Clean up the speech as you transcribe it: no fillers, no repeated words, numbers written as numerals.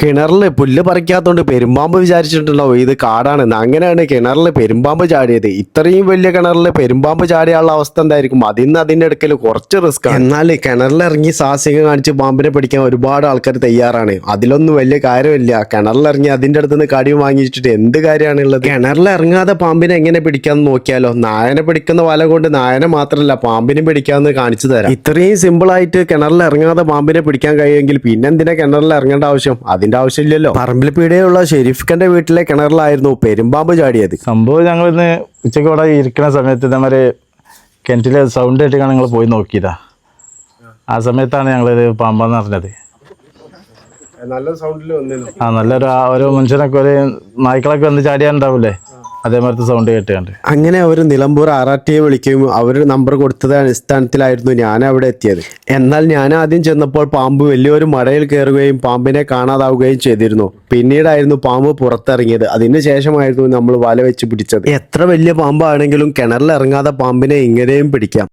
കിണറിൽ പുല്ല് പറിക്കാത്തോണ്ട് പെരുമ്പാമ്പ് വിചാരിച്ചിട്ടുണ്ടാവും ഇത് കാടാണെന്ന്. അങ്ങനെയാണ് കിണറിൽ പെരുമ്പാമ്പ് ചാടിയത്. ഇത്രയും വലിയ കിണറിൽ പെരുമ്പാമ്പ് ചാടിയുള്ള അവസ്ഥ എന്തായിരിക്കും? അതിന്റെ അടുക്കൽ കുറച്ച് റിസ്ക്. എന്നാൽ കിണറിലിറങ്ങി സാഹസികം കാണിച്ച് പാമ്പിനെ പിടിക്കാൻ ഒരുപാട് ആൾക്കാർ തയ്യാറാണ്. അതിലൊന്നും വലിയ കാര്യമില്ല. കിണറിലിറങ്ങി അതിന്റെ അടുത്ത് നിന്ന് കടി വാങ്ങിച്ചിട്ട് എന്ത് കാര്യമാണുള്ളത്? കിണറിലിറങ്ങാതെ പാമ്പിനെ എങ്ങനെ പിടിക്കാന്ന് നോക്കിയാലോ. നായനെ പിടിക്കുന്ന വല കൊണ്ട് നായനെ മാത്രമല്ല പാമ്പിനെ പിടിക്കാന്ന് കാണിച്ചു തരാം. ഇത്രയും സിമ്പിൾ ആയിട്ട് കിണറിൽ ഇറങ്ങാതെ പാമ്പിനെ പിടിക്കാൻ കഴിയുമെങ്കിൽ പിന്നെന്തിനാ കിണറിൽ ഇറങ്ങേണ്ട ആവശ്യം? അതിന്റെ ആവശ്യമില്ലല്ലോ. പറമ്പിൽ പീടികയുള്ള ഷെരീഫ്ഖാന്റെ വീട്ടിലെ കിണറിലായിരുന്നു പെരുമ്പാമ്പ് ചാടിയത്. സംഭവം ഞങ്ങൾ ഇന്ന് ഉച്ചയ്ക്ക് ഇവിടെ ഇരിക്കുന്ന സമയത്ത് ഇതേമാതിരി കിണറ്റിലെ സൗണ്ട് കേട്ടിട്ടാണ് ഞങ്ങൾ പോയി നോക്കിയതാ. ആ സമയത്താണ് ഞങ്ങളൊരു പാമ്പാന്ന് അറിഞ്ഞത്. നല്ല സൗണ്ടിൽ നല്ലൊരു ഒരു മനുഷ്യനൊക്കെ ഒരു നായ്ക്കളൊക്കെ വന്ന് ചാടിയാണ്ടാവൂലേ, അതേമാതിരത്തെ സൗണ്ട് കേട്ടുകൊണ്ട് അങ്ങനെ അവർ നിലമ്പൂർ RRTയെ വിളിക്കുകയും അവർ നമ്പർ കൊടുത്തത് അടിസ്ഥാനത്തിലായിരുന്നു ഞാൻ അവിടെ എത്തിയത്. എന്നാൽ ഞാൻ ആദ്യം ചെന്നപ്പോൾ പാമ്പ് വലിയൊരു മടയിൽ കയറുകയും പാമ്പിനെ കാണാതാവുകയും ചെയ്തിരുന്നു. പിന്നീടായിരുന്നു പാമ്പ് പുറത്തിറങ്ങിയത്. അതിന് ശേഷമായിരുന്നു നമ്മൾ വല വെച്ച് പിടിച്ചത്. എത്ര വലിയ പാമ്പാണെങ്കിലും കിണറിൽ ഇറങ്ങാതെ പാമ്പിനെ ഇങ്ങനെയും പിടിക്കാം.